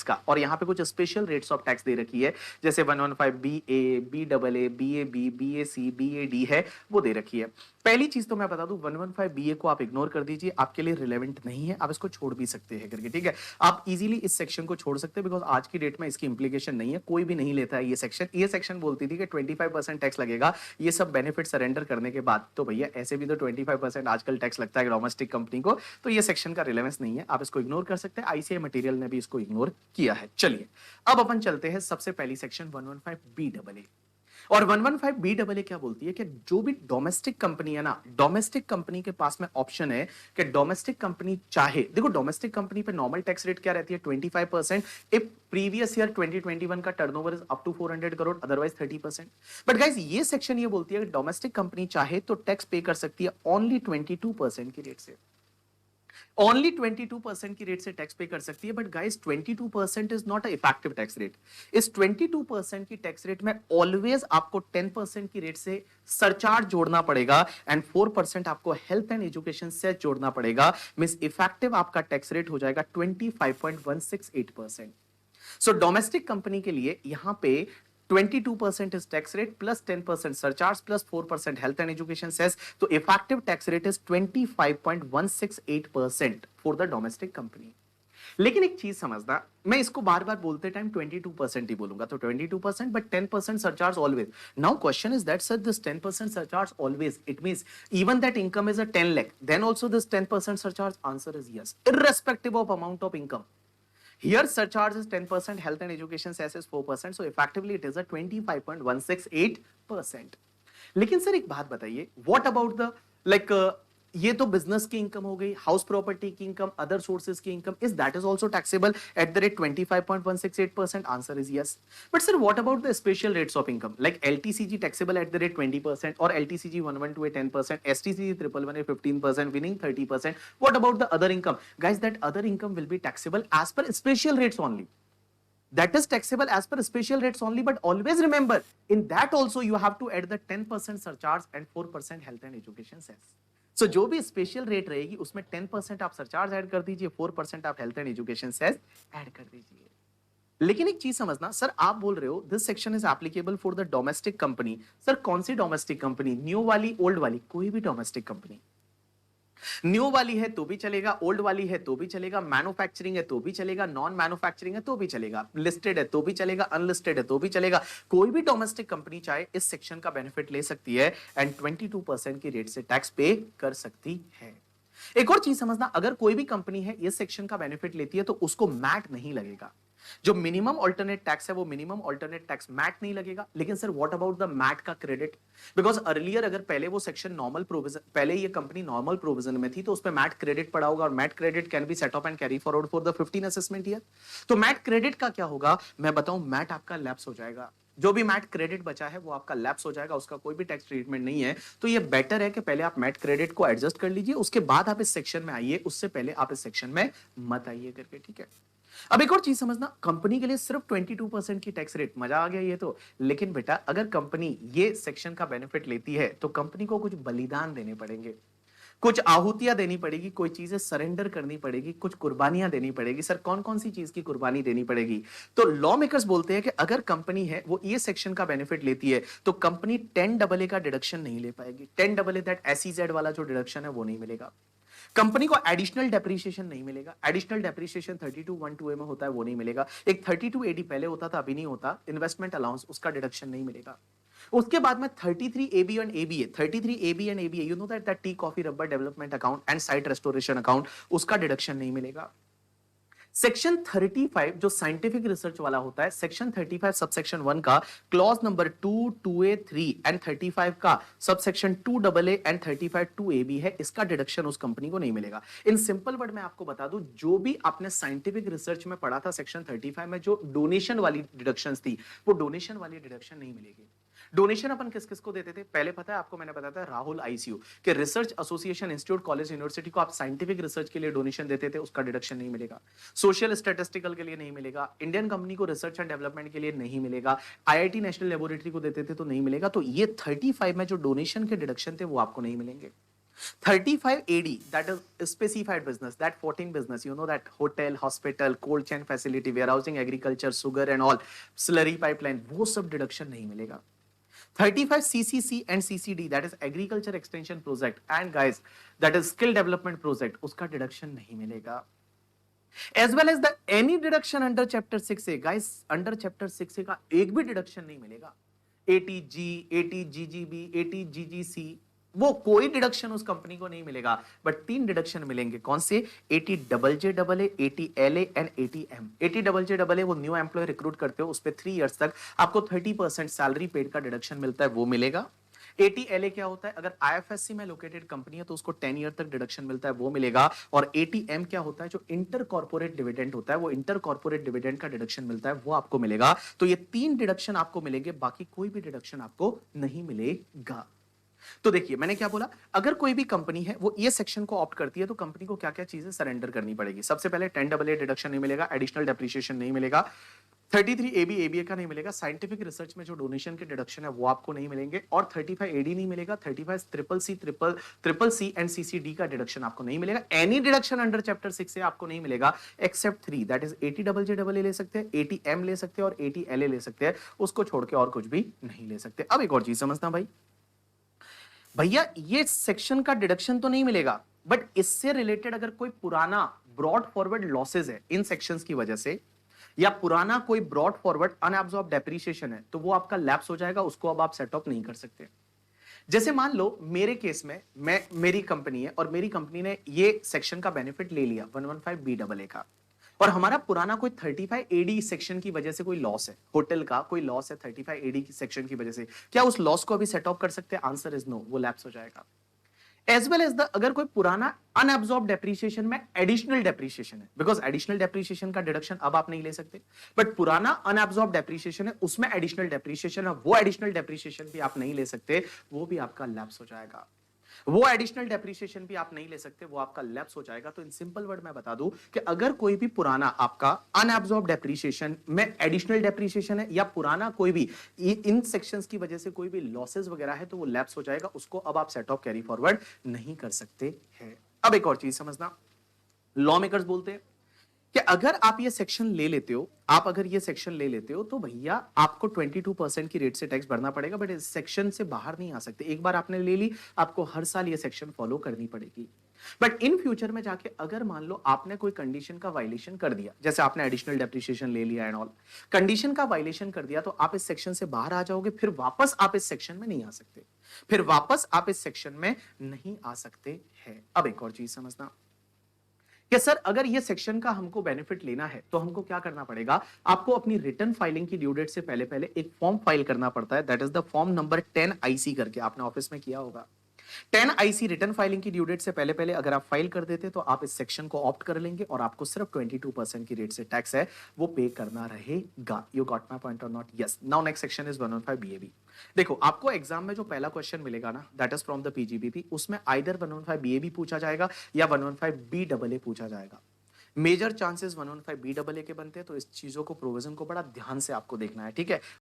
का, और यहाँ पे कुछ स्पेशल रेट्स ऑफ टैक्स दे रखी है, जैसे 115 B A, B double A, B A B, B A C, B A D है, वो दे रखी है। पहली चीज तो मैं बता दूं, 115 बी ए को आप इग्नोर कर दीजिए, आपके लिए रिलेवेंट नहीं है, आप इसको छोड़ भी सकते हैं करके, ठीक है। आप इजीली इस सेक्शन को छोड़ सकते हैं, बिकॉज आज की डेट में इसकी इंप्लीकेशन नहीं है, कोई भी नहीं लेता है ये सेक्शन। ये सेक्शन बोलती थी कि 25% टैक्स लगेगा ये सब बेनिफिट सरेंडर करने के बाद, तो भैया ऐसे भी तो 25% आजकल टैक्स लगता है डोमेस्टिक कंपनी को, तो ये सेक्शन का रिलेवेंस नहीं है, आप इसको इग्नोर कर सकते हैं। आईसीआई मटेरियल ने भी इसको इग्नोर किया है। चलिए अब अपन चलते हैं सबसे पहली सेक्शन 115 बी डबल ए। और 115 बी डबल ए क्या बोलती है कि जो भी डोमेस्टिक कंपनी है ना, डोमेस्टिक कंपनी के पास में ऑप्शन है कि डोमेस्टिक कंपनी चाहे, देखो डोमेस्टिक कंपनी पे नॉर्मल टैक्स रेट क्या रहती है 25%, इफ प्रीवियस ईयर 2021 का turnover is up to 400 crore, otherwise 30%। But guys ये सेक्शन ये बोलती है कि डोमेस्टिक कंपनी चाहे तो टैक्स पे कर सकती है ओनली 22% की रेट से, ओनली 22% की रेट से टैक्स पे कर सकती है। But guys 22% is not a effective tax rate. इस 22% की टैक्स रेट में ऑलवेज आपको 10% की रेट से सरचार्ज जोड़ना पड़ेगा एंड 4% आपको हेल्थ एंड एजुकेशन सेस जोड़ना पड़ेगा। मींस इफेक्टिव आपका टैक्स रेट हो जाएगा 25.168%। सो डोमेस्टिक कंपनी के लिए यहां पे 22% is tax rate plus 10% surcharge plus 4% health and education cess. तो effective tax rate is 25.168% for the domestic company. लेकिन एक चीज समझना, मैं इसको बार बार बोलते टाइम 22% ही बोलूंगा, तो 22% but 10% surcharge always. Now question is that sir this 10% surcharge always, it means even that income is a 10 lakh, then also this 10% surcharge? Answer is yes, irrespective of amount of income. Here surcharge is 10%, health and education cess is 4%, so effectively it is a 25.168%. लेकिन sir एक बात बताइए, what about the like ये तो business की income हो गई, house property की इनकम, अदर सोर्सेज की income, is that is also taxable at the rate 25.168%? Answer is yes. But sir what about the special rates of income like LTCG taxable at the rate 20% और LTCG 112 10%, STCG 111 15%, winning 30%। What about the other income? Guys that other income will be taxable as per special rates only. That is taxable as per special rates only, but always remember in that also you have to add the 10% surcharge and 4% health and education cess. So जो भी special rate रहेगी उसमें 10% आप surcharge add कर दीजिए, 4% आप health and education cess add कर दीजिए। लेकिन एक चीज समझना, सर आप बोल रहे हो this section is applicable for the domestic company. Sir कौन सी डोमेस्टिक कंपनी? न्यू वाली, ओल्ड वाली? कोई भी डोमेस्टिक कंपनी। न्यू वाली है तो भी चलेगा, ओल्ड वाली है तो भी चलेगा, मैन्युफैक्चरिंग है तो भी चलेगा, नॉन मैन्युफैक्चरिंग है तो भी चलेगा, लिस्टेड है तो भी चलेगा, अनलिस्टेड है तो भी चलेगा। कोई भी डोमेस्टिक कंपनी चाहे इस सेक्शन का बेनिफिट ले सकती है एंड 22% की रेट से टैक्स पे कर सकती है। एक और चीज समझना, अगर कोई भी कंपनी है इस सेक्शन का बेनिफिट लेती है तो उसको मैट नहीं लगेगा। जो मिनिमम ऑल्टरनेट टैक्स है वो मिनिमम ऑल्टरनेट टैक्स मैट नहीं लगेगा। लेकिन sir what about the MAT का क्रेडिट? बिकॉज अर्लियर अगर पहले वो सेक्शन नॉर्मल प्रोविजन, पहले ये कंपनी नॉर्मल प्रोविजन में थी तो उस पे मैट क्रेडिट पड़ा होगा, और MAT credit can be set up and carry forward for the 15 assessment year. तो मैट क्रेडिट का क्या होगा मैं बताऊं, मैट आपका लैप्स हो जाएगा। जो भी मैट क्रेडिट बचा है वो आपका लैप्स हो जाएगा, उसका कोई भी टैक्स ट्रीटमेंट नहीं है। तो ये बेटर है कि पहले आप मैट क्रेडिट को एडजस्ट कर लीजिए, उसके बाद आप इस सेक्शन में आइए, उससे पहले आप इस सेक्शन में मत आइए करके, ठीक है। अब एक और चीज समझना, कंपनी के लिए सिर्फ 22% की टैक्स रेट, मजा आ गया ये तो। लेकिन बेटा अगर कंपनी ये सेक्शन का बेनिफिट लेती है तो कंपनी को कुछ बलिदान देने पड़ेंगे, कुछ आहुतियां देनी पड़ेगी, कोई चीजें सरेंडर करनी पड़ेगी, कुछ कुर्बानियां देनी पड़ेगी। सर कौन कौन सी चीज की कुर्बानी देनी पड़ेगी? तो लॉ मेकर्स बोलते हैं कि अगर कंपनी है वो ये सेक्शन का बेनिफिट लेती है तो कंपनी 10AA का डिडक्शन नहीं ले पाएगी। 10AA दैट एसईजेड वाला जो डिडक्शन है वो नहीं मिलेगा। कंपनी को एडिशनल डेप्रिसिएशन नहीं मिलेगा। एडिशनल डेप्रिसिएशन 32(1)(2)A में होता है, वो नहीं मिलेगा। एक 32AD पहले होता था, अभी नहीं होता। इन्वेस्टमेंट अलाउंस, उसका डिडक्शन नहीं मिलेगा। उसके बाद में 33AB and ABA, 33AB and ABA, you know that tea coffee rubber development account and site restoration account, उसका डिडक्शन नहीं मिलेगा। सेक्शन 35 जो साइंटिफिक रिसर्च वाला होता है, सेक्शन 35 सबसेक्शन 1 का क्लॉज नंबर 2, 2A, 3 एंड 35 का सबसेक्शन 2AA एंड 35 2AB है, इसका डिडक्शन उस कंपनी को नहीं मिलेगा। इन सिंपल वर्ड में आपको बता दूं, जो भी आपने साइंटिफिक रिसर्च में पढ़ा था सेक्शन 35 में जो डोनेशन वाली डिडक्शंस थी, वो डोनेशन वाली डिडक्शन नहीं मिलेगी। डोनेशन अपन किस किस को देते थे पहले पता है आपको? मैंने बताया था राहुल आईसीयू के research association institute college university को आप साइंटिफिक रिसर्च के लिए डोनेशन देते थे, उसका डिडक्शन नहीं मिलेगा। सोशल स्टैटिस्टिकल के लिए नहीं मिलेगा, इंडियन कंपनी को रिसर्च एंड डेवलपमेंट के लिए नहीं मिलेगा, आईआईटी नेशनल लेबोरेटरी को देते थे तो नहीं मिलेगा। तो ये 35 में जो डोनेशन के डिडक्शन थे वो आपको नहीं मिलेंगे। 35 AD, that is specified business. That 14 business, you know, that hotel, hospital, cold chain facility, warehousing, agriculture, sugar and all, slurry pipeline, वो सब डिडक्शन नहीं मिलेगा. 35 CCC and CCD, that is agriculture extension project, and guys, that is skill development project, उसका deduction नहीं मिलेगा. As well as the any deduction under chapter 6A, guys, under chapter 6A का एक भी डिडक्शन नहीं मिलेगा. 80G, 80GGB, 80GGC, वो कोई डिडक्शन उस कंपनी को नहीं मिलेगा. बट 3 डिडक्शन मिलेंगे. कौन से? 80JJAA, 80LA and 80M. 80JJAA वो न्यू एम्प्लॉय रिक्रूट करते हो, उस पर 3 इयर्स तक आपको 30% सैलरी पेड का डिडक्शन मिलता है, वो मिलेगा. 80LA क्या होता है? अगर IFSC में लोकेटेड कंपनी है तो उसको 10 ईयर तक डिडक्शन मिलता है, वो मिलेगा. और 80M क्या होता है? जो इंटर कॉर्पोरेट डिविडेंड होता है, वो इंटर कॉर्पोरेट डिविडेंड का डिडक्शन मिलता है, वो आपको मिलेगा. तो ये 3 डिडक्शन आपको मिलेंगे, बाकी कोई भी डिडक्शन आपको नहीं मिलेगा. तो देखिए मैंने क्या बोला, अगर कोई भी कंपनी है वो ये सेक्शन को ऑप्ट करती है तो कंपनी को क्या क्या चीजें सरेंडर करनी पड़ेगी. सबसे पहले 10AA डिडक्शन नहीं मिलेगा, एडिशनल डेप्रिसिएशन नहीं मिलेगा, 33AB ABA का नहीं मिलेगा, साइंटिफिक रिसर्च में जो डोनेशन के डिडक्शन है वो आपको नहीं मिलेंगे, और 35 AD नहीं मिलेगा, 35 ट्रिपल सी एंड CCD का डिडक्शन आपको नहीं मिलेगा. एनी डिडक्शन अंडर चैप्टर 6 से आपको नहीं मिलेगा एक्सेप्ट 3, दैट इज 80JJAA ले सकते हैं, 80M ले सकते हैं और 80LA ले सकते हैं, उसको छोड़ के और कुछ भी नहीं ले सकते. अब एक और चीज समझना भाई, भैया ये सेक्शन का डिडक्शन तो नहीं मिलेगा, बट इससे रिलेटेड अगर कोई पुराना ब्रॉड फॉरवर्ड लॉसेज है इन सेक्शंस की वजह से, या पुराना कोई ब्रॉड फॉरवर्ड अनअब्सॉर्ब डेप्रिसिएशन है, तो वो आपका लैप्स हो जाएगा, उसको अब आप सेट ऑफ नहीं कर सकते. जैसे मान लो मेरे केस में मेरी कंपनी है और मेरी कंपनी ने ये सेक्शन का बेनिफिट ले लिया 115BAA का, और हमारा पुराना कोई 35AD सेक्शन की वजह से कोई लॉस है, होटल का कोई लॉस है 35AD सेक्शन की वजह से, क्या उस लॉस को अभी सेट ऑफ कर सकते हैं? आंसर इज नो, वो लैप्स हो जाएगा. एज वेल एज द अगर कोई पुराना अनअब्सॉर्ब डेप्रिसिएशन में एडिशनल डेप्रिसिएशन है, बिकॉज एडिशनल डेप्रिसिएशन का डिडक्शन अब आप नहीं ले सकते, बट पुराना अनअब्सॉर्ब डेप्रिसिएशन है उसमें एडिशनल डेप्रिसिएशन है, वो एडिशनल डेप्रिसिएशन भी आप नहीं ले सकते, वो भी आपका लैप्स हो जाएगा. वो एडिशनल डेप्रिसिएशन भी आप नहीं ले सकते, वो आपका लैप्स हो जाएगा. तो इन सिंपल वर्ड मैं बता दूं कि अगर कोई भी पुराना आपका अनअब्सॉर्ब डेप्रिसिएशन में एडिशनल डेप्रिसिएशन है, या पुराना कोई भी इन सेक्शंस की वजह से कोई भी लॉसेस वगैरह है, तो वो लैप्स हो जाएगा, उसको अब आप सेट ऑफ कैरी फॉरवर्ड नहीं कर सकते हैं. अब एक और चीज समझना, लॉ मेकर्स बोलते हैं कि अगर आप ये सेक्शन ले लेते हो, आप अगर ये सेक्शन ले लेते हो तो भैया आपको 22% की रेट से टैक्स भरना पड़ेगा, बट इस सेक्शन से बाहर नहीं आ सकते. एक बार आपने ले ली, आपको हर साल ये सेक्शन फॉलो करनी पड़ेगी. बट इन फ्यूचर में जाके अगर मान लो आपने कोई कंडीशन का वायलेशन कर दिया, जैसे आपने एडिशनल डेप्रिसिएशन ले लिया एंड ऑल, कंडीशन का वायलेशन कर दिया, तो आप इस सेक्शन से बाहर आ जाओगे, फिर वापस आप इस सेक्शन में नहीं आ सकते, फिर वापस आप इस सेक्शन में नहीं आ सकते हैं. अब एक और चीज समझना कि सर अगर ये सेक्शन का हमको बेनिफिट लेना है तो हमको क्या करना पड़ेगा, आपको अपनी रिटर्न फाइलिंग की ड्यू डेट से पहले पहले एक फॉर्म फाइल करना पड़ता है, that is the form number 10IC करके, आपने ऑफिस में किया होगा. 10IC रिटर्न फाइलिंग की ड्यू डेट से पहले पहले अगर आप फाइल कर देते तो आप इस सेक्शन को ऑप्ट कर लेंगे और आपको सिर्फ 22% की रेट से टैक्स है वो पे करना रहेगा. यू गॉट माय पॉइंट और not? Yes. Now next section is 115BAB. देखो आपको एग्जाम में जो पहला क्वेश्चन मिलेगा ना, that is from the PGBP, उसमें आइदर 115BAB पूछा जाएगा या 115BAA पूछा जाएगा. मेजर चांसेस 115BAA के बनते हैं, तो इस चीजों को प्रोविजन को बड़ा ध्यान से आपको देखना है, ठीक है.